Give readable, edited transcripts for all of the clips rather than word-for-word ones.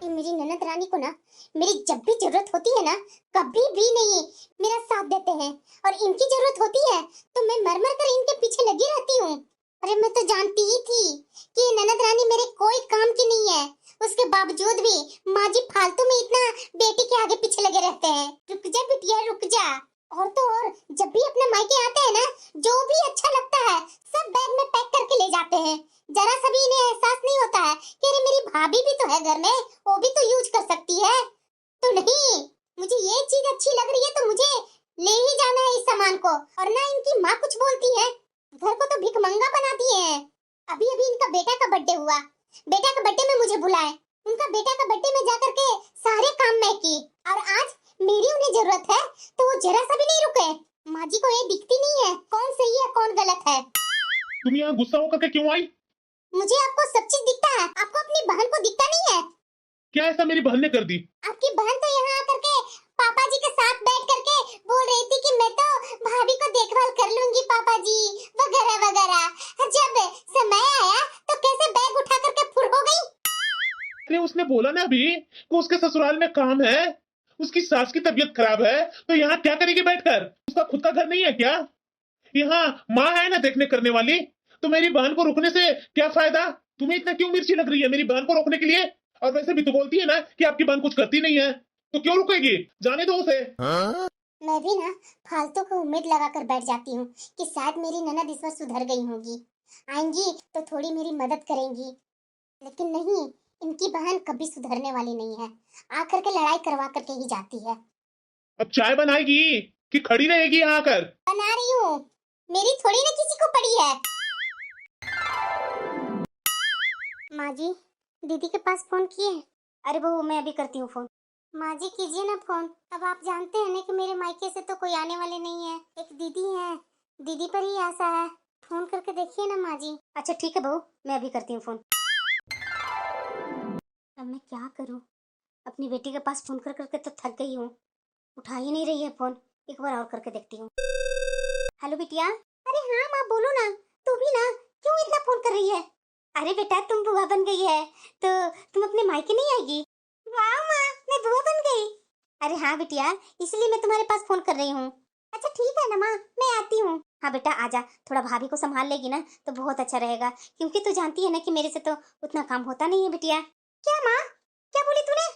ये मेरी ननद रानी को ना मेरी जब भी जरूरत होती है ना, कभी भी नहीं मेरा साथ देते हैं। और इनकी जरूरत होती है तो मैं मर मर कर इनके पीछे लगी रहती हूँ। अरे मैं तो जानती ही थी कि ये ननद रानी मेरे कोई काम की नहीं है। उसके बावजूद भी माँ जी फालतू में इतना बेटी के आगे पीछे लगे रहते हैं। रुक जा बिटिया रुक जा। और तो और जब भी अपने मायके आते हैं ना, जो भी अच्छा लगता है सब बैग में पैक करके ले जाते हैं। जरा सा भी इन्हें एहसास नहीं होता है कि अरे मेरी भाभी भी तो है घर में, वो भी तो यूज कर सकती है। तो नहीं, मुझे ये चीज अच्छी लग रही है तो मुझे ले ही जाना है इस सामान को। और ना इनकी माँ कुछ बोलती है, घर को तो भिखमंगा बना दिए हैं। अभी अभी इनका बेटा का बर्थडे हुआ, बेटा का बर्थडे में मुझे बुलाए। उनका बेटा का बर्थडे में जाकर के सारे काम मैं की, और आज मेरी उन्हें जरूरत है तो वो जरा सा भी नहीं रुके। माँ जी को ये दिखती नहीं है कौन सही है कौन गलत है। तुम यहाँ गुस्सा होकर के क्यों आई? मुझे आपको सब चीज दिखता है, आपको अपनी बहन को दिखता नहीं है? क्या ऐसा मेरी बहन ने कर दी? आपकी बहन तो यहाँ आकर के पापा जी के साथ बैठ करके बोल रही थी कि मैं तो भाभी को देखभाल कर लूंगी पापा जी, वगैरह वगैरह। जब समय आया तो कैसे बैग उठा करके फुर हो गई। अरे उसने बोला ना अभी कि उसके ससुराल में काम है, उसकी सास की तबीयत खराब है, तो यहाँ क्या करेगी बैठकर? उसका खुद का घर नहीं है क्या? यहाँ माँ है ना देखने करने वाली, तो मेरी बहन को रोकने से क्या फायदा? तुम्हें इतना क्यों मिर्ची लग रही है मेरी बहन को रोकने के लिए? और वैसे भी तो बोलती है ना कि आपकी बहन कुछ करती नहीं है, तो क्यों रुकेगी? जाने दो उसे। मैं भी ना फालतू को उम्मीद लगाकर बैठ जाती हूँ कि शायद मेरी ननद इस बार सुधर गई होगी, आएंगी तो थोड़ी मेरी मदद करेंगी। लेकिन नहीं, इनकी बहन कभी सुधरने वाली नहीं है, आकर के लड़ाई करवा करके ही जाती है। अब चाय बनाएगी कि खड़ी रहेगी यहाँ आकर? बना रही हूँ, मेरी थोड़ी ना किसी को पड़ी है। माँ जी, दीदी के पास फोन किए? अरे बहू मैं अभी करती हूँ फोन। माँ जी कीजिए ना फोन। अब आप जानते हैं ना कि मेरे मायके से तो कोई आने वाले नहीं है, एक दीदी है, दीदी पर ही आशा है। फोन करके देखिए ना माँ जी। अच्छा ठीक है बहू, मैं अभी करती हूँ फोन। अब मैं क्या करूँ, अपनी बेटी के पास फोन कर करके तो थक गई हूँ, उठा ही नहीं रही है फोन। एक बार और करके देखती हूँ। हेलो बिटिया। अरे हाँ माँ बोलो ना, तू भी ना क्यों इतना फोन कर रही है? अरे बेटा तुम बुआ बन गई है तो तुम अपने मायके नहीं आएगी? वाह माँ, मैं बुआ बन गई। अरे हाँ बिटिया, इसलिए मैं तुम्हारे पास फोन कर रही हूँ। अच्छा ठीक है ना माँ, मैं आती हूँ। हाँ बेटा आजा, थोड़ा भाभी को संभाल लेगी ना तो बहुत अच्छा रहेगा, क्योंकि तू जानती है ना कि मेरे से तो उतना काम होता नहीं है बिटिया। क्या माँ, क्या बोली तूने?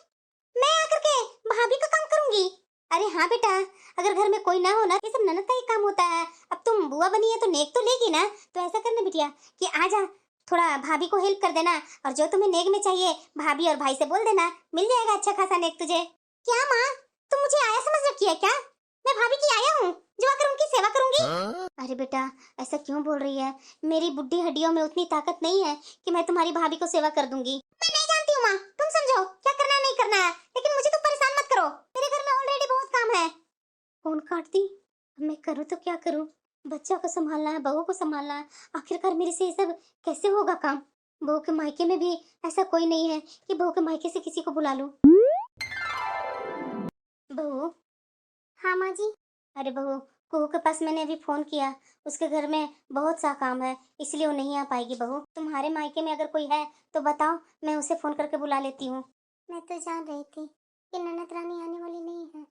मैं आकर के भाभी का काम करूंगी? अरे हाँ बेटा, अगर घर में कोई ना हो ना, ये सब ननद का ही काम होता है। अब तुम बुआ बनी है तो नेक तो लेगी ना, तो ऐसा करना बिटिया कि आजा, थोड़ा भाभी को हेल्प कर देना, और जो तुम्हें नेक में चाहिए भाभी और भाई से बोल देना, मिल जाएगा अच्छा खासा नेक तुझे। क्या माँ, तुम मुझे आया समझ रखी है क्या? मैं भाभी की आया हूँ जो आकर उनकी सेवा करूंगी। अरे बेटा ऐसा क्यों बोल रही है, मेरी बुढ़ी हड्डियों में उतनी ताकत नहीं है कि मैं तुम्हारी भाभी को सेवा कर दूंगी। मैं नहीं जानती हूँ माँ, तुम समझो क्या करना है नहीं करना है, लेकिन मुझे तो परेशान मत करो, मेरे घर में ऑलरेडी बहुत काम है। फोन काट दी, अब मैं करूँ तो क्या करूँ? बच्चा को संभालना है, बहू को संभालना है, आखिरकार मेरे से ये सब कैसे होगा काम? बहू के मायके में भी ऐसा कोई नहीं है कि बहू के मायके से किसी को बुला लूं। बहू। हाँ माँ जी। अरे बहू, कुहू के पास मैंने अभी फोन किया, उसके घर में बहुत सा काम है इसलिए वो नहीं आ पाएगी। बहू तुम्हारे मायके में अगर कोई है तो बताओ, मैं उसे फोन करके बुला लेती हूँ। मैं तो जान रही थी कि ननद रानी आने वाली नहीं है,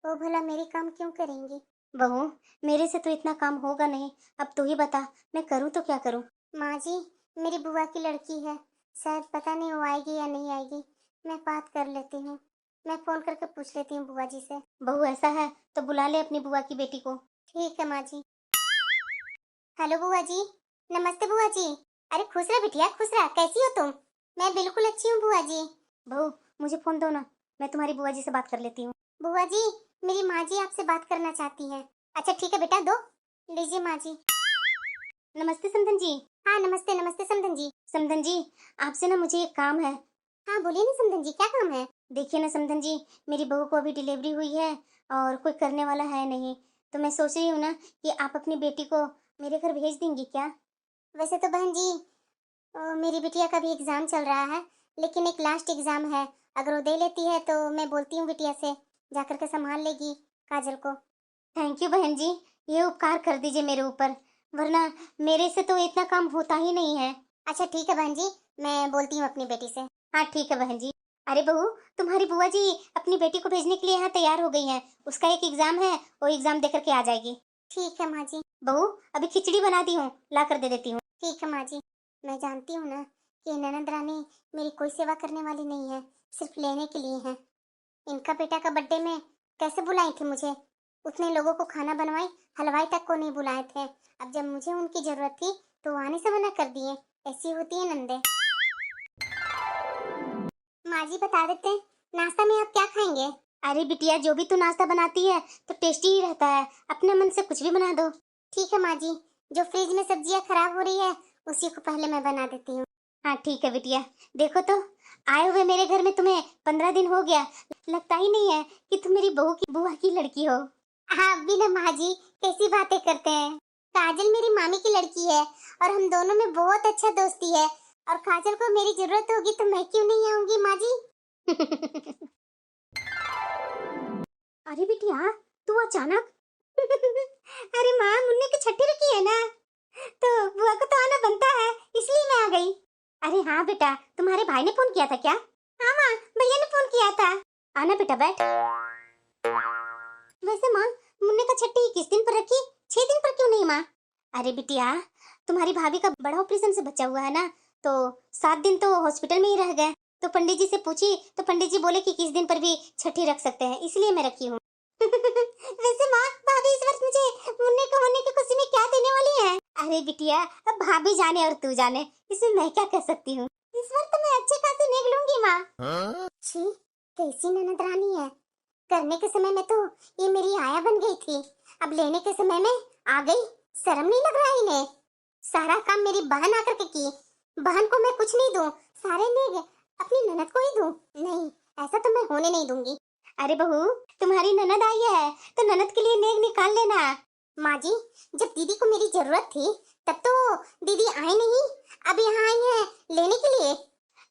वो भला मेरे काम क्यों करेंगी? बहू मेरे से तो इतना काम होगा नहीं, अब तू ही बता मैं करूँ तो क्या करूँ? माँ जी मेरी बुआ की लड़की है, शायद पता नहीं वो आएगी या नहीं आएगी, मैं बात कर लेती हूँ, मैं फोन करके पूछ लेती हूँ बुआ जी से। बहू ऐसा है तो बुला ले अपनी बुआ की बेटी को। ठीक है माँ जी। हेलो बुआ जी। नमस्ते बुआ जी। अरे खुश रह बिटिया खुश रह, कैसी हो तुम? मैं बिल्कुल अच्छी हूँ बुआ जी। बहू मुझे फोन दो ना, मैं तुम्हारी बुआ जी से बात कर लेती हूँ। बुआ जी मेरी माँ जी आपसे बात करना चाहती हैं। अच्छा ठीक है बेटा दो, लीजिए माँ जी। नमस्ते समधन जी। हाँ नमस्ते नमस्ते समधन जी। समधन जी आपसे ना मुझे एक काम है। हाँ बोलिए ना समधन जी, क्या काम है? देखिए ना समधन जी, मेरी बहू को अभी डिलीवरी हुई है और कोई करने वाला है नहीं, तो मैं सोच रही हूँ ना कि आप अपनी बेटी को मेरे घर भेज देंगी क्या? वैसे तो बहन जी मेरी बिटिया का भी एग्जाम चल रहा है, लेकिन एक लास्ट एग्जाम है, अगर वो दे लेती है तो मैं बोलती हूँ बिटिया से जाकर के संभाल लेगी काजल को। थैंक यू बहन जी, ये उपकार कर दीजिए मेरे ऊपर, वरना मेरे से तो इतना काम होता ही नहीं है। अच्छा ठीक है बहन जी, मैं बोलती हूँ अपनी बेटी से। हाँ ठीक है बहन जी। अरे बहू, तुम्हारी बुआ जी अपनी बेटी को भेजने के लिए यहाँ तैयार हो गई हैं। उसका एक एग्जाम है, वो एग्जाम देकर के आ जाएगी। ठीक है माँ जी। बहू, अभी खिचड़ी बना दी हूँ, ला कर दे देती हूँ। ठीक है माँ जी। मैं जानती हूँ ना कि ननद रानी मेरी कोई सेवा करने वाली नहीं है, सिर्फ लेने के लिए है। इनका बेटा का बर्थडे में कैसे बुलाई थी मुझे, उतने लोगों को खाना बनवाई, हलवाई तक को नहीं बुलाए थे। अब जब मुझे उनकी जरूरत थी तो आने से मना कर दिए। ऐसी होती है नंदे। माँ जी बता देते हैं, नाश्ता में आप क्या खाएंगे? अरे बिटिया, जो भी तू नाश्ता बनाती है तो टेस्टी ही रहता है, अपने मन से कुछ भी बना दो। ठीक है माँ जी, जो फ्रिज में सब्जियां खराब हो रही है उसी को पहले मैं बना देती हूँ। हाँ ठीक है बिटिया। देखो तो, आए हुए मेरे घर में तुम्हें 15 दिन हो गया, लगता ही नहीं है कि तुम मेरी बहू की बुआ की लड़की हो। आप भी ना माँ जी, कैसी बातें करते हैं। काजल मेरी मामी की लड़की है और हम दोनों में बहुत अच्छा दोस्ती है, और काजल को मेरी जरूरत होगी तो मैं क्यों नहीं आऊंगी माँ जी। अरे बिटिया, तू अचानक अरे माँ, मुन्ने की छठी रखी है ना, तो बुआ को तो आना बनता है, इसलिए मैं आ गई। अरे हाँ बेटा, तुम्हारे भाई ने फोन किया था क्या? हाँ माँ, भैया ने फोन किया था। आना बेटा, बैठ। वैसे माँ, मुन्ने का छठी किस दिन पर रखी, 6 दिन पर क्यों नहीं माँ? अरे बिटिया, तुम्हारी भाभी का बड़ा ऑपरेशन से बचा हुआ है ना, तो 7 दिन तो हॉस्पिटल में ही रह गए। तो पंडित जी से पूछी तो पंडित जी बोले कि किस दिन पर भी छठी रख सकते हैं, इसलिए मैं रखी हूँ। वैसे माँ, भाभी इस वर्ष मुझे मुन्ने को होने की खुशी में क्या देने वाली है? अरे बिटिया, अब भाभी जाने और तू जाने, इसमें मैं क्या कह सकती हूँ। इस बार तो मैं अच्छे खासे नेक लूंगी माँ। छी, कैसी ननद रानी है। करने के समय में तो ये मेरी आया बन गई थी, अब लेने के समय में आ गई। शर्म नहीं लग रहा इन्हें? सारा काम मेरी बहन आकर के की, बहन को मैं कुछ नहीं दूं, सारे नेग अपनी ननद को ही दूं? नहीं, ऐसा तो मैं होने नहीं दूंगी। अरे बहू, तुम्हारी ननद आई है तो ननद के लिए नेग निकाल लेना। माँ जी, जब दीदी को मेरी जरूरत थी तब तो दीदी आई नहीं, अब यहाँ आई है लेने के लिए।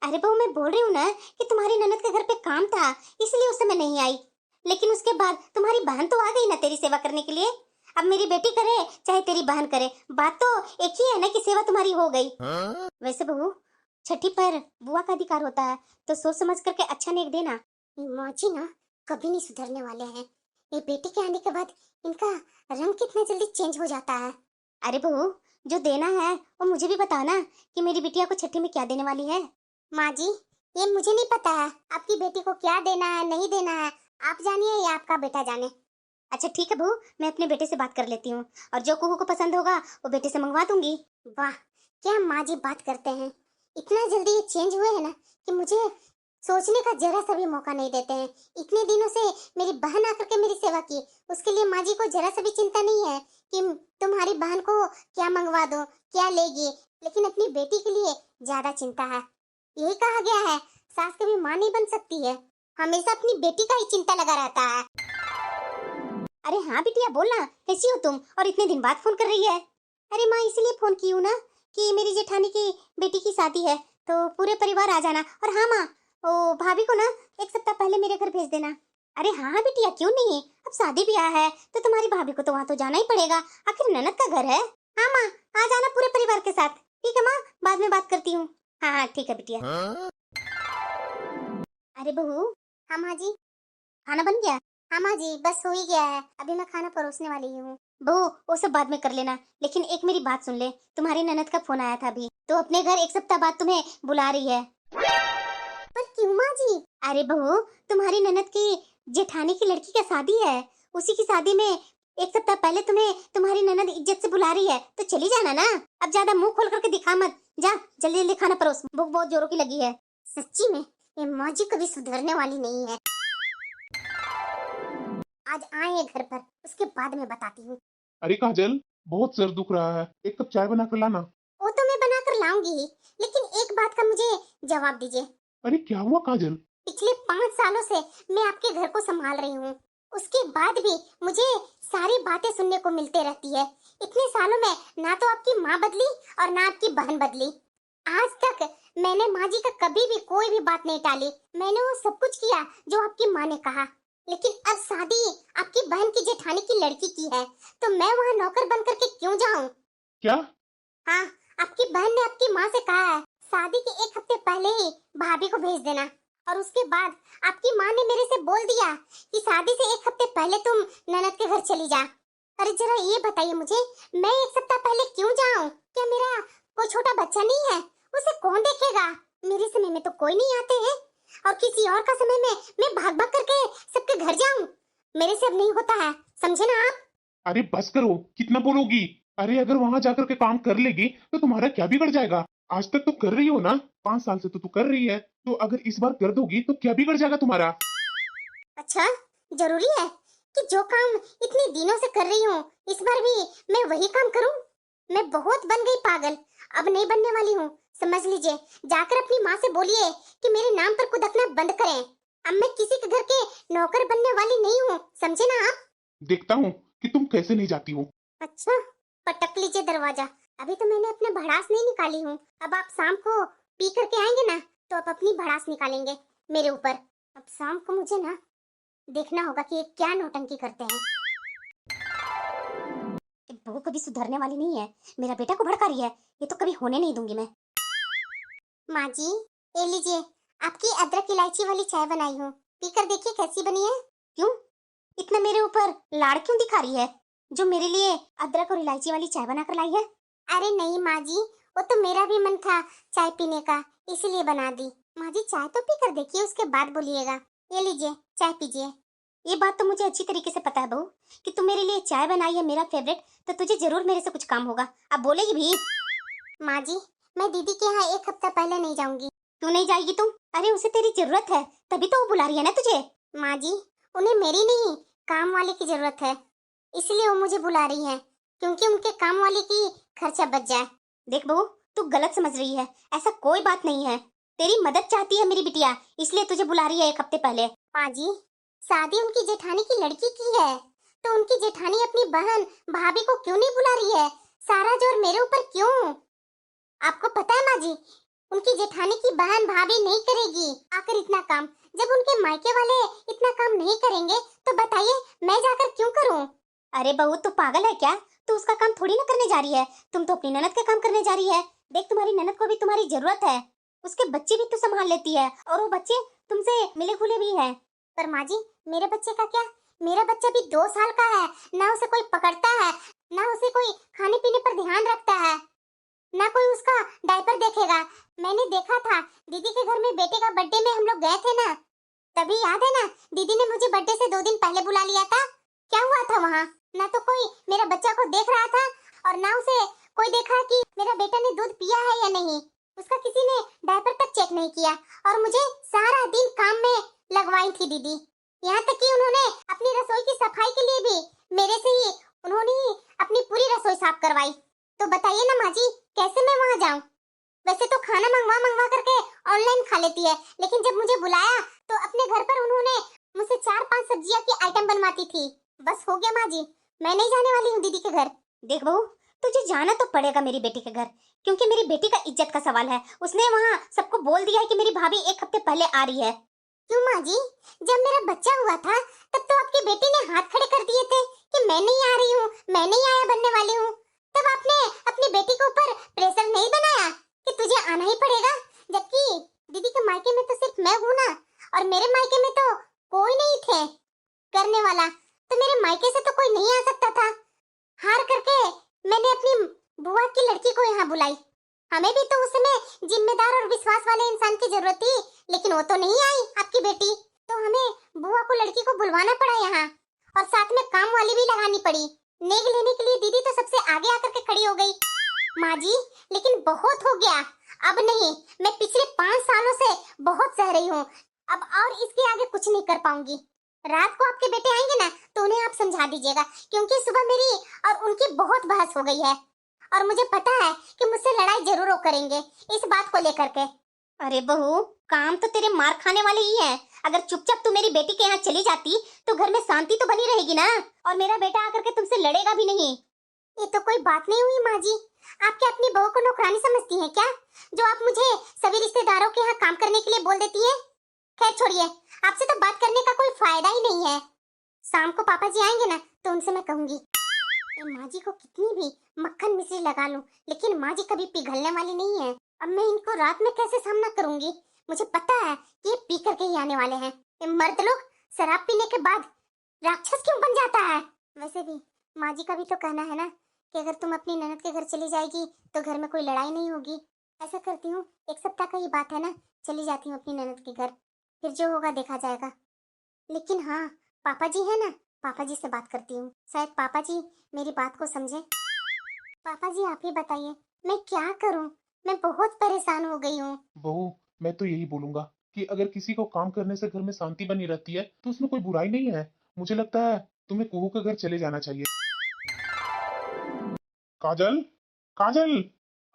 अरे बहू, मैं बोल रही हूँ ना कि तुम्हारी ननद के घर पे काम था, इसलिए उस समय नहीं आई। लेकिन उसके बाद तुम्हारी बहन तो आ गई ना तेरी सेवा करने के लिए। अब मेरी बेटी करे चाहे तेरी बहन करे, बात तो एक ही है ना कि सेवा तुम्हारी हो गई। वैसे बहू, छठी पर बुआ का अधिकार होता है, तो सोच समझ करके अच्छा नेक देना। माँ जी ना कभी नहीं सुधरने वाले हैं। ये बेटी के आने के बाद इनका रंग कितना जल्दी चेंज हो जाता है। अरे बहू, जो देना है वो मुझे भी बताओ ना कि मेरी बिटिया को छठी में क्या देने वाली है। माँ जी, ये मुझे नहीं पता है आपकी बेटी को क्या देना है नहीं देना है, आप जानिए या आपका बेटा जाने। अच्छा ठीक है बहू, मैं अपने बेटे से बात कर लेती हूँ, और जो कुहू को पसंद होगा वो बेटे से मंगवा दूंगी। वाह, क्या माँ जी बात करते हैं। इतना जल्दी ये चेंज हुए हैं ना कि मुझे सोचने का जरा सा भी मौका नहीं देते हैं। इतने दिनों से मेरी बहन आकर के मेरी सेवा की, उसके लिए माँ जी को जरा सा भी चिंता नहीं है कि तुम्हारी बहन को क्या मंगवा दो, क्या लेगी, लेकिन अपनी बेटी के लिए ज्यादा चिंता है। यही कहा गया है, सास कभी माँ नहीं बन सकती है, हमेशा अपनी बेटी का ही चिंता लगा रहता है। अरे हाँ बिटिया, बोलना कैसी हो तुम, और इतने दिन बाद फोन कर रही है? अरे माँ, इसलिए फोन की हूँ ना कि मेरी जेठानी की बेटी की शादी है, तो पूरे परिवार आ जाना। और हाँ माँ, ओ भाभी को ना 1 सप्ताह पहले मेरे घर भेज देना। अरे हाँ हाँ बिटिया, क्यों नहीं, अब शादी ब्याह है तो तुम्हारी भाभी को तो वहाँ तो जाना ही पड़ेगा, आखिर ननद का घर है। हाँ माँ, आ जाना पूरे परिवार के साथ। ठीक है माँ, बाद में बात करती हूँ। हाँ हाँ ठीक है बिटिया। अरे बहू। हाँ माँ जी। खाना बन गया? हाँ माँ जी, बस हो ही गया है, अभी मैं खाना परोसने वाली हूँ। बहू, वो सब बाद में कर लेना, लेकिन एक मेरी बात सुन ले। तुम्हारी ननद का फोन आया था अभी, तो अपने घर 1 सप्ताह बाद तुम्हें बुला रही है। पर क्यों माँ जी? अरे बहू, तुम्हारी ननद की जेठानी की लड़की का शादी है, उसी की शादी में 1 सप्ताह पहले तुम्हें तुम्हारी ननद इज्जत से बुला रही है, तो चली जाना ना। अब ज्यादा मुंह खोल करके दिखा मत, जा जल्दी जल्दी खाना परोस, भूख बहुत जोरों की लगी है। सच्ची में ये माँ जी कभी सुधरने वाली नहीं है। आज आए घर पर, उसके बाद में बताती हूँ। अरे काजल, बहुत सर दुख रहा है, एक कप चाय बना कर लाना। वो तो मैं बना कर लाऊंगी ही, लेकिन एक बात का मुझे जवाब दीजिए। अरे क्या हुआ काजल? पिछले 5 सालों से मैं आपके घर को संभाल रही हूँ, उसके बाद भी मुझे सारी बातें सुनने को मिलते रहती है। इतने सालों में ना तो आपकी माँ बदली और ना आपकी बहन बदली। आज तक मैंने माँ जी का कभी भी कोई भी बात नहीं टाली, मैंने वो सब कुछ किया जो आपकी माँ ने कहा। लेकिन अब शादी आपकी बहन की जेठानी की लड़की की है, तो मैं वहाँ नौकर बन करके क्यों जाऊँ? क्या? हाँ, आपकी बहन ने आपकी माँ से कहा है शादी के 1 हफ्ते पहले ही भाभी को भेज देना। और उसके बाद आपकी माँ ने मेरे से बोल दिया कि शादी से 1 हफ्ते पहले तुम ननद के घर चली जा। अरे जरा ये बताइए मुझे, मैं 1 सप्ताह पहले क्यों जाऊं? क्या मेरा कोई छोटा बच्चा नहीं है? उसे कौन देखेगा? मेरे समय में तो कोई नहीं आते हैं, और किसी और का समय में मैं भाग भाग करके सबके घर जाऊं? मेरे से अब नहीं होता है, समझे ना आप? अरे बस करो, कितना बोलोगी? अरे अगर वहां जाकर के काम कर लेगी तो तुम्हारा क्या बिगड़ जाएगा? आज तक तो कर रही हो ना, 5 साल से तो तू कर रही है, तो अगर इस बार कर दोगी तो क्या बिगड़ जाएगा तुम्हारा? अच्छा, जरूरी है कि जो काम इतने दिनों से कर रही हूँ इस बार भी मैं वही काम करूं? मैं बहुत बन गई पागल, अब नहीं बनने वाली हूँ, समझ लीजिए। जाकर अपनी माँ से बोलिए कि मेरे नाम पर कुदकना बंद करें। अब मैं किसी के घर के नौकर बनने वाली नहीं हूँ, समझे ना आप? देखता हूँ कि तुम कैसे नहीं जाती हो। अच्छा, पटक लीजिए दरवाजा। अभी तो मैंने अपने भड़ास नहीं निकाली हूँ, अब आप शाम को पी करके आएंगे ना तो आप अपनी भड़ास निकालेंगे मेरे ऊपर। अब शाम को मुझे ना देखना होगा कि ये क्या नौटंकी करते हैं। ये बहू कभी सुधरने वाली नहीं है, मेरा बेटा को भड़का रही है, ये तो कभी होने नहीं दूंगी मैं। माँ जी, ये लीजिए, आपकी अदरक इलायची वाली चाय बनाई हूँ, पीकर देखिए कैसी बनी है। क्यों इतना मेरे ऊपर लाड़ क्यों दिखा रही है, जो मेरे लिए अदरक और इलायची वाली चाय बनाकर लाई है? अरे नहीं माँ जी, वो तो मेरा भी मन था चाय पीने का, इसलिए बना दी। माँ जी चाय तो पीकर देखिए, उसके बाद बोलिएगा। ये लीजिए चाय पीजिए। ये बात तो मुझे अच्छी तरीके से पता है बहू कि तू मेरे लिए चाय बनाई है मेरा फेवरेट, तो तुझे जरूर मेरे से कुछ काम होगा। अब बोलेगी भी? माँ जी, मैं दीदी के यहाँ 1 हफ्ता पहले नहीं जाऊंगी। तू नहीं जाएगी तुम? अरे उसे तेरी जरूरत है, तभी तो वो बुला रही है ना तुझे। माँ जी, उन्हें मेरी नहीं काम वाले की जरूरत है, इसलिए वो मुझे बुला रही है, क्योंकि उनके काम वाले की खर्चा बच जाए। देख बहू, तू गलत समझ रही है, ऐसा कोई बात नहीं है। तेरी मदद चाहती है मेरी बिटिया, इसलिए तुझे बुला रही है 1 हफ्ते पहले। माँ जी, शादी उनकी जेठानी की लड़की की है, तो उनकी जेठानी अपनी बहन भाभी को क्यों नहीं बुला रही है? सारा जोर मेरे ऊपर क्यों? आपको पता है माँ जी, उनकी जेठानी की बहन भाभी नहीं करेगी आकर इतना काम। जब उनके मायके वाले इतना काम नहीं करेंगे तो बताइए मैं जाकर क्यों करूं? अरे बहू, तू पागल है क्या? तू उसका काम थोड़ी ना करने जा रही है, तुम तो अपनी ननद का काम करने जा रही है। देख, तुम्हारी ननद को भी तुम्हारी जरूरत है, उसके बच्चे भी तू संभाल लेती है, और वो बच्चे तुमसे मिले खुले भी हैं। पर माँ जी, मेरे बच्चे का क्या? मेरा बच्चा भी 2 साल का है, ना उसे कोई पकड़ता है, ना उसे कोई खाने पीने पर ध्यान रखता है, ना कोई उसका डायपर देखेगा। मैंने देखा था दीदी के घर में बेटे का बर्थडे में हम लोग गए थे ना, तभी याद है ना, दीदी ने मुझे बर्थडे से 2 दिन पहले बुला लिया था। क्या हुआ था वहाँ? ना तो कोई मेरा बच्चा को देख रहा था, और ना उसे कोई देखा कि मेरा बेटा ने दूध पिया है या नहीं। उसका किसी ने डायपर तक चेक नहीं किया, और मुझे सारा दिन काम में लगवाई थी दीदी। यहाँ तक कि उन्होंने अपनी रसोई की सफाई के लिए भी मेरे से ही उन्होंने ही अपनी पूरी रसोई साफ करवाई। तो बताइए ना माँ जी, कैसे मैं वहाँ जाऊँ? वैसे तो खाना मंगवा मंगवा करके ऑनलाइन खा लेती है, लेकिन जब मुझे बुलाया तो अपने घर पर उन्होंने मुझसे 4-5 सब्जियां की आइटम बनवाती थी। बस हो गया माँ जी, मैं नहीं जाने वाली हूँ दीदी के घर। देख बहू, तुझे जाना तो पड़ेगा मेरी बेटी के घर, क्योंकि मेरी बेटी का इज्जत का सवाल है। उसने वहाँ सबको बोल दिया है कि मेरी भाभी 1 हफ्ते पहले आ रही है। क्यों माँ जी? जब मेरा बच्चा हुआ था तब तो आपकी बेटी ने हाथ खड़े कर दिए थे कि मैं नहीं आ रही हूँ, मैं नहीं आया बनने वाली हूँ। तब आपने अपनी बेटी के ऊपर प्रेशर नहीं बनाया कि तुझे आना ही पड़ेगा, जबकि दीदी के मायके में तो सिर्फ मैं हूँ ना, और मेरे मायके में तो कोई नहीं थे करने वाला, तो मेरे मायके से तो कोई नहीं आ सकता था। हार करके मैंने अपनी बुआ की लड़की को यहाँ बुलाई। हमें भी तो उस समय जिम्मेदार और विश्वास वाले इंसान की जरूरत थी, लेकिन वो तो नहीं आई आपकी बेटी, तो हमें बुआ को लड़की को बुलवाना पड़ा यहाँ, और साथ में काम वाली भी लगानी पड़ी। नेग लेने के लिए दीदी तो सबसे आगे आकर के खड़ी हो गई। माँ जी, लेकिन बहुत हो गया, अब नहीं। मैं पिछले 5 सालों से बहुत सह रही हूँ, अब और इसके आगे कुछ नहीं कर पाऊंगी। रात को आपके बेटे आएंगे ना तो उन्हें आप समझा दीजिएगा, क्योंकि सुबह मेरी और उनकी बहुत बहस हो गई है, और मुझे पता है कि मुझसे लड़ाई जरूर वो करेंगे इस बात को लेकर के। अरे बहू, काम तो तेरे मार खाने वाले ही है। अगर चुपचाप तू मेरी बेटी के यहाँ चली जाती तो घर में शांति तो बनी रहेगी ना, और मेरा बेटा आकर के तुमसे लड़ेगा भी नहीं। ये तो कोई बात नहीं हुई माँ जी, आप क्या अपनी बहू को नौकरानी समझती हैं क्या, जो आप मुझे सभी रिश्तेदारों के यहाँ काम करने के लिए बोल देती है? खैर छोड़िए, आपसे तो बात करने का कोई फायदा ही नहीं है। शाम को पापा जी आएंगे ना तो उनसे मैं कहूंगी। माँ जी को कितनी भी मक्खन मिश्री लगा लूं, लेकिन माँ जी कभी पिघलने वाली नहीं है। अब मैं इनको रात में कैसे सामना करूंगी? मुझे पता है कि ये पी करके ही आने वाले हैं। ये मर्द लोग शराब पीने के बाद राक्षस क्यों बन जाता है? वैसे भी माँ जी का भी तो कहना है ना कि अगर तुम अपनी ननद के घर चली जाएगी तो घर में कोई लड़ाई नहीं होगी। ऐसा करती हूँ, एक सप्ताह का ही बात है ना, चली जाती हूँ अपनी ननद के घर, फिर जो होगा देखा जाएगा। लेकिन हाँ, पापा जी है ना, पापा जी से बात करती हूँ, शायद पापा जी मेरी बात को समझे। पापा जी आप ही बताइए, मैं क्या करूँ? मैं बहुत परेशान हो गई हूँ। बहू, मैं तो यही बोलूंगा कि अगर किसी को काम करने से घर में शांति बनी रहती है तो उसमें कोई बुराई नहीं है। मुझे लगता है तुम्हें कुहू के घर चले जाना चाहिए। काजल, काजल।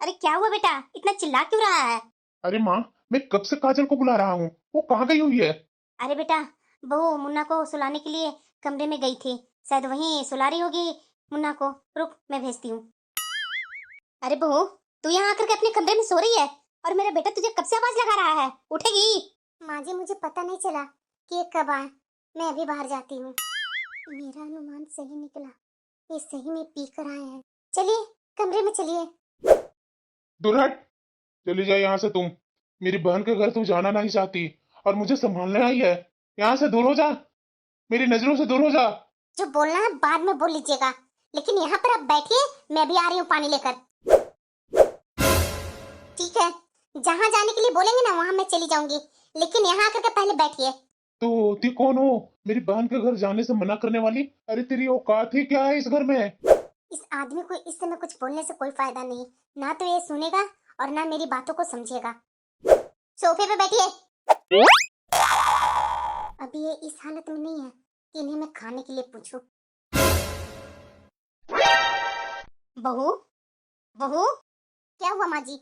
अरे क्या हुआ बेटा, इतना चिल्ला क्यों रहा है? अरे माँ, मैं कब से काजल को बुला रहा हूँ, वो कहाँ गई हुई है? अरे बेटा, बहू मुन्ना को सुलाने के लिए कमरे में गई थी, शायद वहीं सुला रही होगी मुन्ना को। रुक, मैं भेजती हूँ। अरे बहू, तू यहाँ आकर के अपने कमरे में सो रही है और मेरा बेटा तुझे कब से आवाज लगा रहा है, उठेगी? माँ जी मुझे पता नहीं चला कि ये कब आए, मैं अभी बाहर जाती हूँ। मेरा अनुमान सही निकला, ये सही में पी कर आए हैं। चलिए कमरे में चलिए। दूर हट, चली जाए यहाँ से तुम। मेरी बहन के घर तू जाना नहीं चाहती और मुझे संभालने आई है। यहाँ से दूर हो जा, मेरी नजरों से दूर हो जा। जो बोलना है बाद में बोल लीजिएगा, लेकिन यहाँ पर आप बैठिए, मैं भी आ रही हूँ पानी लेकर। ठीक है, जहाँ जाने के लिए बोलेंगे ना वहाँ मैं चली जाऊंगी, लेकिन यहाँ आकर के पहले बैठिए। तो तू कौन हो मेरी बहन के घर जाने से मना करने वाली? अरे तेरी औकात ही क्या है इस घर में? इस आदमी को इस समय कुछ बोलने से कोई फायदा नहीं, ना तो ये सुनेगा और ना मेरी बातों को समझेगा। सोफे पे बैठिए। अभी ये इस हालत में नहीं है कि इन्हें मैं खाने के लिए पूछूं। बहू, बहू, क्या हुआ माँ जी?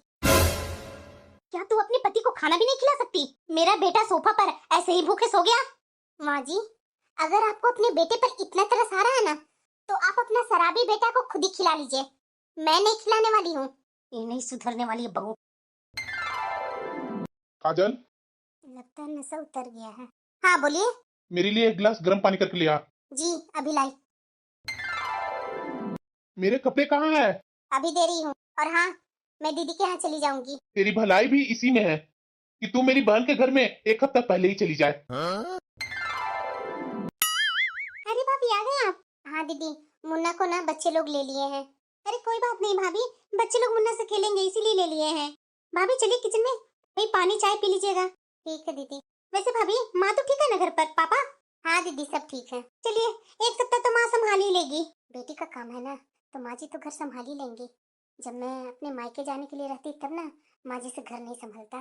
क्या तू अपने पति को खाना भी नहीं खिला सकती? मेरा बेटा सोफा पर ऐसे ही भूखे सो गया। माँ जी, अगर आपको अपने बेटे पर इतना तरस आ रहा है ना, तो आप अपना शराबी बेटा को खुद ही खिला लीजिए, मैं नहीं खिलाने वाली हूँ। ये नहीं सुधरने वाली है बहू। काजल, लगता है नशा उतर गया है। हाँ बोलिए। मेरे लिए एक गिलास गर्म पानी करके लिया। जी अभी लाई। मेरे कपड़े कहाँ है? अभी दे रही हूँ। और हाँ, मैं दीदी के यहाँ चली जाऊंगी। तेरी भलाई भी इसी में है कि तू मेरी बहन के घर में एक हफ्ता पहले ही चली जाए। अरे भाभी आ गए आप? हाँ दीदी, मुन्ना को ना बच्चे लोग ले लिए हैं। अरे कोई बात नहीं भाभी, बच्चे लोग मुन्ना से खेलेंगे इसीलिए ले लिए हैं। भाभी चलिए किचन में, वही पानी चाय पी लीजिएगा। ठीक है दीदी। वैसे भाभी माँ तो ठीक है ना घर पर? पापा? हाँ दीदी सब ठीक है। चलिए, एक सप्ताह तो माँ संभाल ही लेगी। बेटी का काम है ना, तो माँ जी तो घर संभाल ही लेंगी। जब मैं अपने मायके जाने के लिए रहती तब ना माँ जी से घर नहीं संभलता।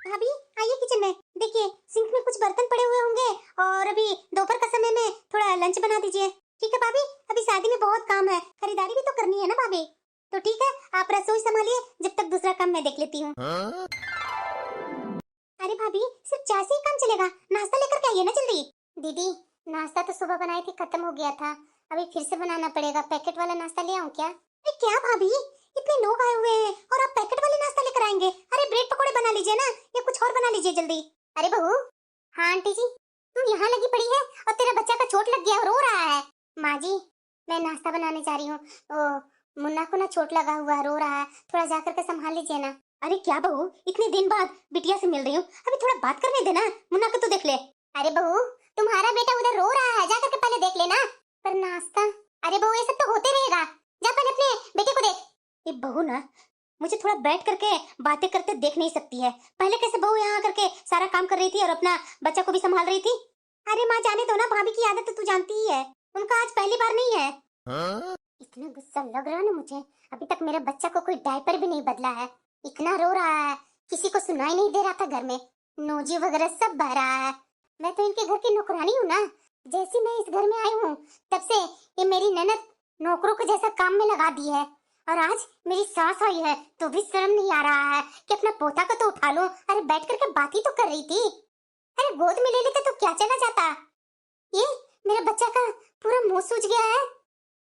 भाभी आइए किचन में, देखिए सिंक में कुछ बर्तन पड़े हुए होंगे और अभी दोपहर का समय में थोड़ा लंच बना दीजिए। ठीक है भाभी, अभी शादी में बहुत काम है, खरीदारी भी तो करनी है ना भाभी। तो ठीक है, आप रसोई संभालिए, जब तक दूसरा काम मैं देख लेती हूँ। अरे भाभी सिर्फ चाय से ही काम चलेगा, नाश्ता लेकर के आइए ना जल्दी। दीदी नाश्ता तो सुबह बनाई थी, खत्म हो गया था, अभी फिर से बनाना पड़ेगा। पैकेट वाला नाश्ता ले आऊं क्या? अरे क्या भाभी, इतने लोग आए हुए हैं और आप पैकेट वाले नाश्ता लेकर आएंगे? अरे ब्रेड पकौड़े बना लीजिए ना, या कुछ और बना लीजिए जल्दी। अरे बहू। हाँ आंटी जी, तू यहाँ लगी पड़ी है और तेरा बच्चा का चोट लग गया, रो रहा है। माँ जी मैं नाश्ता बनाने जा रही हूँ, मुन्ना को ना चोट लगा हुआ है, रो रहा है, थोड़ा जाकर के संभाल लीजिए ना। अरे क्या बहू, इतने दिन बाद बिटिया से मिल रही हूँ, अभी थोड़ा बात करने देना, मुन्ना को तो देख ले। अरे बहू तुम्हारा बेटा उधर रो रहा है, जाकर के पहले देख लेना। पर नाश्ता, अरे बहू ये सब तो होते रहेगा, जा पहले अपने बेटे को देख। ये बहू ना मुझे थोड़ा बैठ करके बातें करते देख नहीं सकती है। पहले कैसे बहू यहाँ करके सारा काम कर रही थी और अपना बच्चा को भी संभाल रही थी। अरे माँ जाने दो ना, भाभी की आदत तो तू जानती ही है, उनका आज पहली बार नहीं है। इतना गुस्सा लग रहा है ना मुझे, अभी तक मेरे बच्चा को कोई डायपर भी नहीं बदला है, इतना रो रहा है, किसी को सुनाई नहीं दे रहा था घर में, नोजी वगैरह सब बह रहा है। मैं तो इनके घर की नौकरानी हूँ ना, जैसी मैं इस घर में आई हूँ तब से ये मेरी ननद नौकरों के जैसा काम में लगा दी है। और आज मेरी सास आई है तो भी शर्म नहीं आ रहा है कि अपना पोता को तो उठा लूं। अरे बैठ करके बात ही तो कर रही थी, अरे गोद में ले लेते तो क्या चला जाता। ये मेरे बच्चा का पूरा मुंह सूज गया है,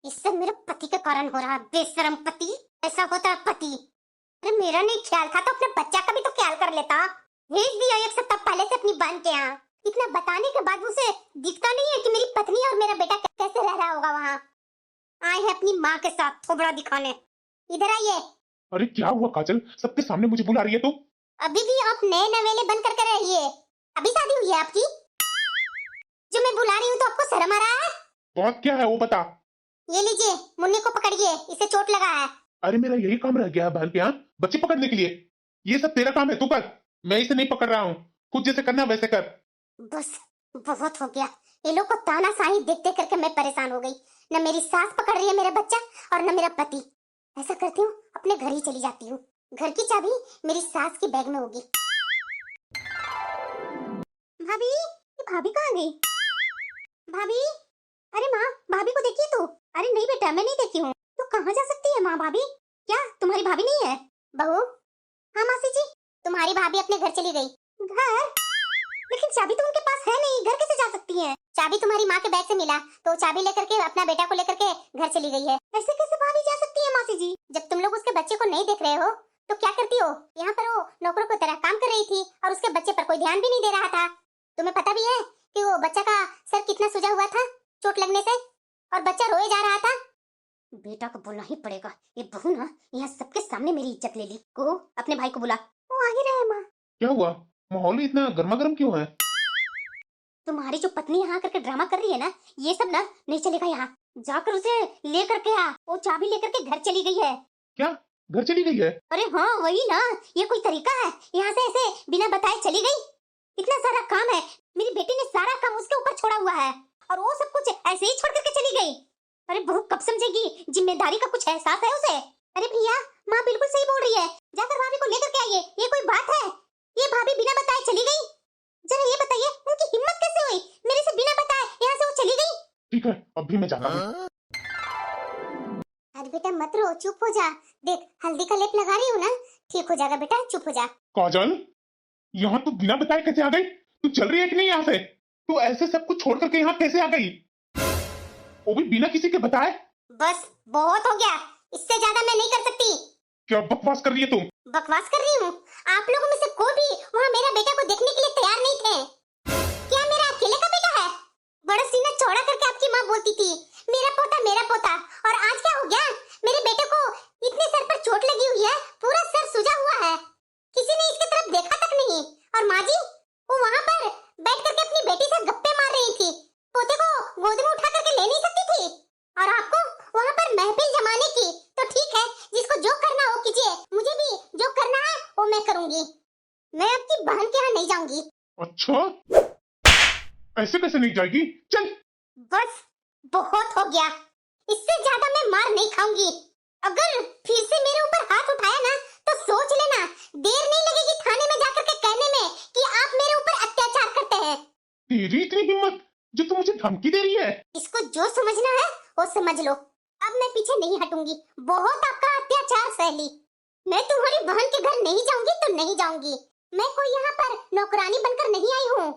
ये सब मेरे पति के कारण हो रहा है। बेशरम पति, ऐसा होता है पति। अरे मेरा नहीं ख्याल था तो अपने बच्चा का भी तो ख्याल कर लेता। भेज दिया एक सप्ताह पहले से अपनी बहन के यहाँ, इतना बताने के बाद उसे दिखता नहीं है कि मेरी पत्नी और मेरा बेटा कैसे रह रहा होगा वहाँ। आए हैं अपनी माँ के साथ थोबड़ा दिखाने, इधर आइए। अरे क्या हुआ काजल, सबके सामने मुझे बुला रही है तू? अभी भी आप नए नवेले बन कर रहिए। अभी शादी हुई है आपकी? जो मैं बुला रही हूँ तो आपको शर्म आ रहा है? बात क्या है वो बता। ये लीजिए, मुन्नी को पकड़िए, इसे चोट लगा है। अरे मेरा यही काम रह गया है बहन के यहाँ, बच्चे पकड़ने के लिए। ये सब तेरा काम है, तू कर। मैं इसे नहीं पकड़ रहा हूँ, खुद जैसे करना वैसे कर। बस बहुत हो गया। ये लोग को तानाशाही देख देख करके मैं परेशान हो गई। न मेरी सास पकड़ रही है मेरा बच्चा और न मेरा पति। ऐसा करती हूँ, अपने घर ही चली जाती हूँ। घर की चाबी मेरी सास की बैग में होगी। भाभी, ये भाभी कहाँ गई? भाभी, अरे माँ, भाभी को देखिए तो। अरे नहीं बेटा, मैं नहीं देखी हूँ। तो कहाँ जा सकती है माँ भाभी? क्या तुम्हारी भाभी नहीं है? बहू। हाँ मासी जी। तुम्हारी भाभी अपने घर चली गई। घर? लेकिन चाबी तो उनके पास है नहीं, घर कैसे जा सकती है? चाबी तुम्हारी माँ के बैग से मिला तो चाबी लेकर के अपना बेटा को लेकर के घर चली गई है। ऐसे कैसे भाभी जा सकती है मासी जी? जब तुम लोग उसके बच्चे को नहीं देख रहे हो तो क्या करती हो? यहाँ पर वो नौकरों की तरह काम कर रही थी और उसके बच्चे पर कोई ध्यान भी नहीं दे रहा था। तुम्हें पता भी है कि वो बच्चा का सर कितना सूजा हुआ था चोट लगने से, और बच्चा रोए जा रहा था। बेटा को बोलना ही पड़ेगा। ये बहू ना यहाँ सबके सामने मेरी इज्जत ले ली। को अपने भाई को बुला। वो आ ही रहे माँ। क्या हुआ, माहौल ही इतना गर्मा गर्म क्यों है? तुम्हारी जो पत्नी यहाँ करके ड्रामा कर रही है ना, ये सब ना नहीं चलेगा। यहाँ जाकर उसे लेकर के आ। वो चाबी लेकर के घर चली गई है। क्या घर चली गई है? अरे हाँ वही ना, ये कोई तरीका है? यहाँ से ऐसे बिना बताए चली गई? इतना सारा काम है, मेरी बेटी ने सारा काम उसके ऊपर छोड़ा हुआ है और वो सब कुछ ऐसे ही छोड़ करके चली गई। अरे बहू कब समझेगी, जिम्मेदारी का कुछ एहसास है उसे। अरे भैया, माँ बिल्कुल सही बोल रही है, जाकर भाभी को लेकर के आइए। ये कोई बात है? ये भाभी बिना बताए चली गई? जरा ये बताइए, उनकी हिम्मत कैसे हुई मेरे से बिना बताए यहाँ से वो चली गई? ठीक है, अभी मैं जाता हूँ। अरे बेटा मत रो, चुप हो जा। देख हल्दी का लेप लगा रही हूँ ना, ठीक हो जाएगा बेटा, चुप हो जा। काजल, यहाँ तू बिना बताए कैसे आ गई? तू चल रही है कि नहीं यहाँ से? तू ऐसे सब कुछ छोड़ करके यहाँ कैसे आ गई, वो भी बिना किसी के बताए? बस बहुत हो गया, इससे ज्यादा मैं नहीं कर सकती। क्या बकवास कर रही है तुम? बकवास कर रही हूँ? आप लोगों में से कोई भी वहाँ मेरा बेटा को देखने के लिए तैयार नहीं थे। क्या मेरा अकेले का बेटा है? बड़ा सीना चौड़ा करके आपकी माँ बोलती थी मेरा पोता मेरा पोता, और आज क्या हो गया? मेरे बेटे को इतने सर पर चोट लगी हुई है, पूरा सर सूजा हुआ है, किसी ने इसकी तरफ देखा तक नहीं। और माँ जी वो वहाँ पर बैठ करके अपनी बेटी से गप्पे मार रही थी, पोते को गोद में उठा करके ले नहीं सकती थी। और आपको वहाँ पर महफिल जमाने की, तो ठीक है, जिसको जो करना हो कीजिए, मुझे भी जो करना है वो मैं करूंगी। मैं आपकी बहन के यहाँ नहीं जाऊंगी। अच्छा, ऐसे कैसे नहीं जाएगी? चल। बस बहुत हो गया, इससे ज्यादा मैं मार नहीं खाऊंगी। अगर फिर से मेरे ऊपर हाथ उठाया ना तो सोच लेना, देर नहीं लगेगी थाने में जाकर के कहने में कि आप मेरे ऊपर अत्याचार करते हैं। तेरी इतनी हिम्मत जो तू मुझे धमकी दे रही है? इसको जो समझना है वो समझ लो। अब मैं पीछे नहीं हटूंगी, बहुत आपका अत्याचार सह ली। मैं तुम्हारी बहन के घर नहीं जाऊंगी तो नहीं जाऊंगी। मैं कोई यहाँ पर नौकरानी बनकर नहीं आई हूँ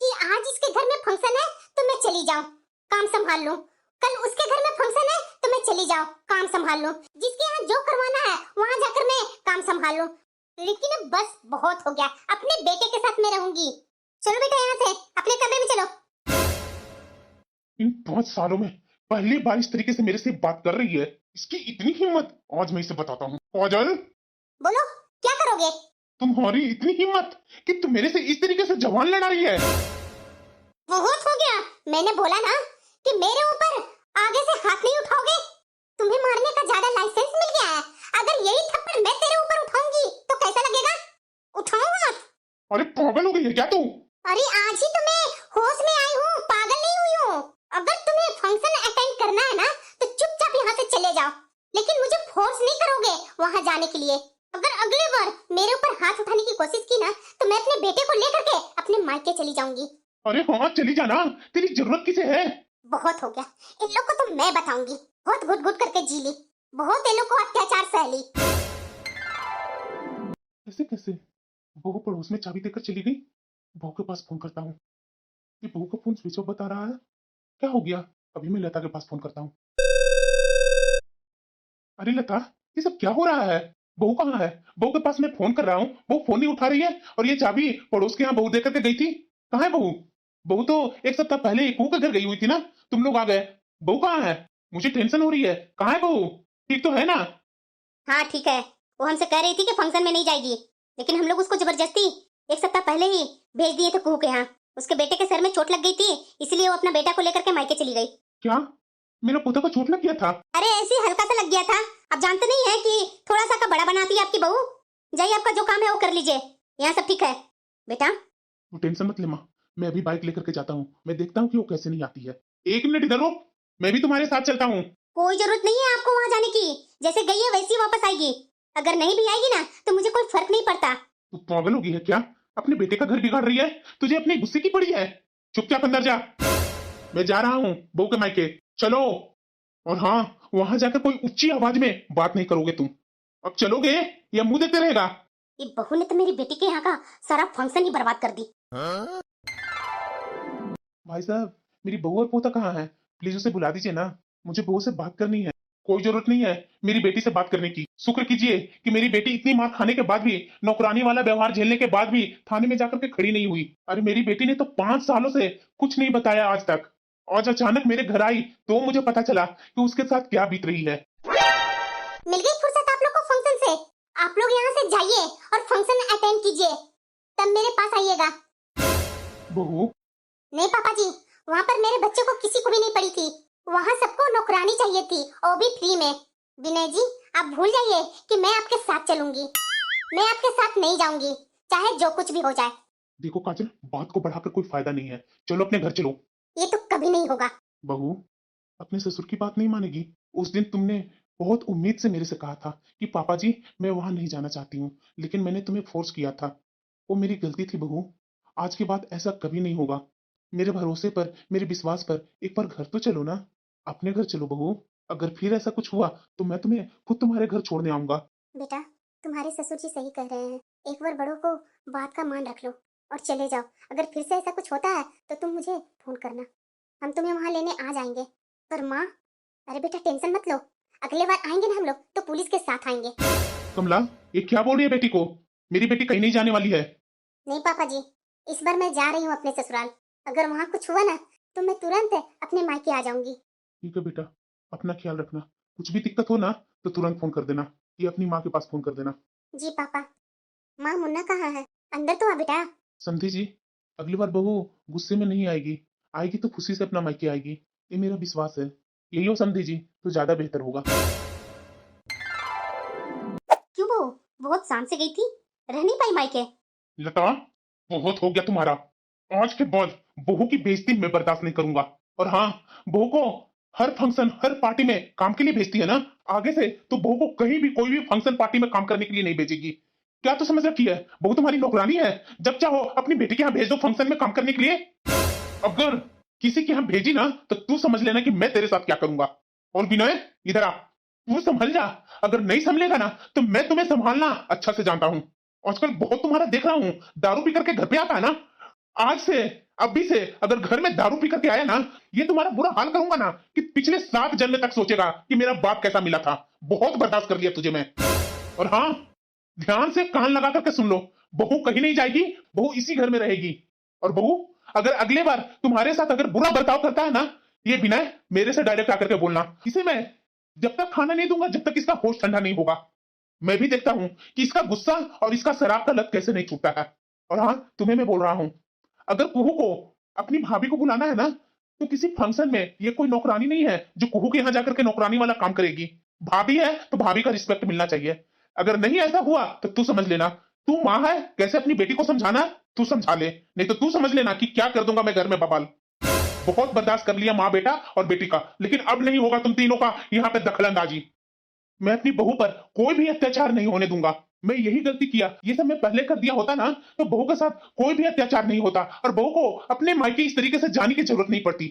कि आज इसके घर में फंक्शन है तो मैं चली जाऊं काम संभाल लूं, कल उसके घर में फंक्शन है तो मैं चली जाऊं काम संभाल लूं, जिसके यहाँ जो करवाना है वहाँ जाकर मैं काम संभाल लूं। लेकिन अब बस बहुत हो गया, अपने बेटे के साथ मैं रहूंगी। चलो बेटा यहाँ से अपने कमरे में चलो। इन 5 सालों में पहली बार इस तरीके से मेरे से बात कर रही है। इसकी इतनी हिम्मत, आज मैं इसे बताता हूँ। काजल, बोलो क्या करोगे? तुम्हारी इतनी हिम्मत कि तुम मेरे से इस तरीके से जवान लड़ा रही है। बहुत हो गया, मैंने बोला ना कि मेरे ऊपर आगे से हाथ नहीं उठाओगे। तुम्हें मारने का ज्यादा लाइसेंस मिल गया है। अगर यही थप्पड़ मैं तेरे ऊपर उठाऊंगी तो कैसा लगेगा? उठाऊं हाथ? अरे पागल हो गई है क्या तू? अरे आज ही तो मैं होश में आई हूँ, पागल नहीं हुई हूँ। अगर तुम्हें फंक्शन अटेंड करना है ना तो चुपचाप यहाँ से चले जाओ, लेकिन मुझे फोर्स नहीं करोगे वहाँ जाने के लिए। अगर अगले बार मेरे ऊपर हाथ उठाने की कोशिश की ना तो मैं अपने बेटे को लेकर के अपने मायके चली जाऊंगी। अरे हाँ चली जाना, तेरी जरूरत किसे है? बहुत हो गया, इन लोग को तो मैं बताऊंगी। बहुत घुट घुट करके जी ली, बहुत इन लोग को अत्याचार सह ली। कैसे कैसे बहू पड़ोस में चाबी देकर चली गई। बहू के पास फोन करता हूँ। ये बहू का फोन स्विच ऑफ बता रहा है, क्या हो गया? अभी मैं लता के पास फोन करता हूँ। अरे लता, ये सब क्या हो रहा है? बहू कहाँ है? बहू के पास मैं फोन कर रहा हूँ, बहू फोन नहीं उठा रही है, और ये चाबी पड़ोस के यहाँ बहू देकर के गई थी। कहाँ है बहू? बहू तो एक सप्ताह पहले ही कुहू के घर गई हुई थी ना, तुम लोग आ गए। बहू कहाँ है? मुझे टेंशन हो रही है। कहाँ है बहू? ठीक तो है ना? हाँ ठीक है, वो हमसे कह रही थी कि फंक्शन में नहीं जाएगी। लेकिन हम लोग उसको जबरदस्ती 1 सप्ताह पहले ही भेज दिए थे कुहू के यहाँ। उसके बेटे के सर में चोट लग गई थी, इसलिए वो अपना बेटा को लेकर के मायके चली गई। क्या मेरा पोता को चोट लग गया था? अरे ऐसे ही हल्का सा लग गया था। आप जानते नहीं है कि थोड़ा सा का बड़ा बनाती है आपकी बहू। जाइए, आपका जो काम है वो कर लीजिए, यहाँ सब ठीक है बेटा। वो टेंशन मत ले माँ, मैं अभी बाइक लेकर के जाता हूँ, मैं देखता हूँ कि वो कैसे नहीं आती है। 1 मिनट इधर रुक, मैं भी तुम्हारे साथ चलता हूँ। कोई जरूरत नहीं है आपको वहाँ जाने की, जैसे गई है वैसी वापस आएगी। अगर नहीं भी आएगी ना तो मुझे कोई फर्क नहीं पड़ता। तू पागल होगी है क्या? अपने बेटे का घर बिगाड़ रही है, तुझे अपने गुस्से की पड़ी है? चुपचाप अंदर जा, मैं जा रहा हूँ बहू के मायके, चलो। और हाँ, वहां जाकर कोई ऊंची आवाज में बात नहीं करोगे तुम। अब चलोगे या मुंह देखते रहेगा? ये बहू ने तो मेरी बेटी के यहाँ का सारा फंक्शन ही बर्बाद कर दी। भाई साहब, मेरी बहू और पोता कहाँ है? प्लीज उसे बुला दीजिए ना, मुझे बहू से बात करनी है। कोई जरूरत नहीं है मेरी बेटी से बात करने की। शुक्र कीजिए कि मेरी बेटी इतनी मार खाने के बाद भी, नौकरानी वाला व्यवहार झेलने के बाद भी थाने में जाकर के खड़ी नहीं हुई। अरे मेरी बेटी ने तो 5 सालों से कुछ नहीं बताया आज तक। आज अचानक मेरे घर आई तो मुझे पता चला कि उसके साथ क्या बीत रही है। मिल गई फुर्सत आप लोग को फंक्शन से। आप लोग यहाँ से जाइए और फंक्शन अटेंड कीजिए, तब मेरे पास आइएगा। बहू, नहीं पापा जी, वहाँ पर मेरे बच्चे को किसी को भी नहीं पड़ी थी। वहाँ सबको नौकरानी चाहिए थी, और भी फ्री में। विनय जी, आप भूल जाइए कि मैं आपके साथ चलूंगी। मैं आपके साथ नहीं जाऊंगी, चाहे जो कुछ भी हो जाए। देखो काजल, बात को बढ़ाकर कोई फायदा नहीं है, चलो अपने घर चलो। ये तो कभी नहीं होगा। बहू, अपने ससुर की बात नहीं मानेगी? उस दिन तुमने बहुत उम्मीद से मेरे से कहा था कि पापा जी मैं वहां नहीं जाना चाहती हूँ, लेकिन मैंने तुम्हें फोर्स किया था। वो मेरी गलती थी बहू, आज के बाद ऐसा कभी नहीं होगा। मेरे भरोसे पर, मेरे विश्वास पर एक बार घर तो चलो ना, अपने घर चलो बहू। अगर फिर ऐसा कुछ हुआ तो मैं तुम्हें खुद तुम्हारे घर छोड़ने आऊंगा। बेटा, तुम्हारे ससुर जी सही कह रहे हैं। एक बार बड़ों को बात का मान रख लो और चले जाओ। अगर फिर से ऐसा कुछ होता है तो तुम मुझे फोन करना, हम तुम्हें वहां लेने आ जाएंगे। पर माँ, अरे बेटा टेंशन मत लो, अगले बार आएंगे ना हम लोग तो पुलिस के साथ आएंगे। कमला, ये क्या बोल रही है बेटी को? मेरी बेटी कहीं नहीं जाने वाली है। नहीं पापा जी, इस बार मैं जा रही हूँ अपने ससुराल। अगर वहाँ कुछ हुआ ना तो मैं तुरंत अपने मायके आ जाऊंगी। ठीक है बेटा, अपना ख्याल रखना। कुछ भी दिक्कत हो ना तो तुरंत फोन कर देना, ये अपनी माँ के पास फोन कर देना। जी पापा। माँ, मुन्ना कहाँ है? अंदर तो आ बेटा। समझी जी, अगली बार बहू गुस्से में नहीं आएगी, आएगी तो खुशी से अपना मायके आएगी, ये मेरा विश्वास है। यही हो समझी जी तो ज्यादा बेहतर होगा। क्यों बहू, बहुत शाम से गई थी, रह नहीं पाई मायके? लता, बहुत हो गया तुम्हारा। आज के बाद बहू की बेइज्जती मैं बर्दाश्त नहीं करूंगा। और हाँ, बहू को हर फंक्शन, हर पार्टी में काम के लिए भेजती है ना, आगे से तो बहू को कहीं भी कोई भी फंक्शन पार्टी में काम करने के लिए नहीं भेजेगी। क्या तो समझ रखी है, बहू तुम्हारी नौकरानी है, जब चाहो अपनी बेटी के यहाँ भेज दो फंक्शन में काम करने के लिए। अगर किसी के यहाँ भेजी ना तो तू समझ लेना कि मैं तेरे साथ क्या करूंगा। और विनय, इधर आ, तू संभल जा। अगर नहीं संभलेगा ना तो मैं तुम्हें संभालना अच्छा से जानता हूँ। आजकल बहुत तुम्हारा देख रहा हूँ, दारू पी करके घर पे आता है ना। आज से, अभी से अगर घर में दारू पी करके आया ना, ये तुम्हारा बुरा हाल करूंगा ना कि पिछले 7 जन्म तक सोचेगा कि मेरा बाप कैसा मिला था। बहुत बर्दाश्त कर लिया तुझे मैं। और हाँ, ध्यान से कान लगा करके सुन लो, बहू कहीं नहीं जाएगी, बहू इसी घर में रहेगी। और बहू, अगर अगले बार तुम्हारे साथ अगर बुरा बर्ताव करता है ना, ये विनय मेरे से डायरेक्ट आकर के बोलना। इसे मैं जब तक खाना नहीं दूंगा, जब तक इसका होश ठंडा नहीं होगा। मैं भी देखता हूं कि इसका गुस्सा और इसका शराब का लत कैसे नहीं छूटता है। और हाँ, तुम्हें मैं बोल रहा हूं, अगर कुहू को अपनी भाभी को बुलाना है ना तो किसी फंक्शन में ये कोई नौकरानी नहीं है जो कुहू के यहाँ जाकर के नौकरानी वाला काम करेगी। भाभी है तो भाभी का रिस्पेक्ट मिलना चाहिए। अगर नहीं ऐसा हुआ तो तू समझ लेना, तू माँ है, कैसे अपनी बेटी को समझाना है तू समझा ले, नहीं तो तू समझ लेना कि क्या कर दूंगा मैं घर में बवाल। बहुत बर्दाश्त कर लिया माँ बेटा और बेटी का, लेकिन अब नहीं होगा तुम तीनों का यहाँ पे दखलंदाजी। मैं अपनी बहू पर कोई भी अत्याचार नहीं होने दूंगा। मैं यही गलती किया, ये सब मैं पहले कर दिया होता ना तो बहू के साथ कोई भी अत्याचार नहीं होता और बहू को अपने मायके इस तरीके से जाने की जरूरत नहीं पड़ती।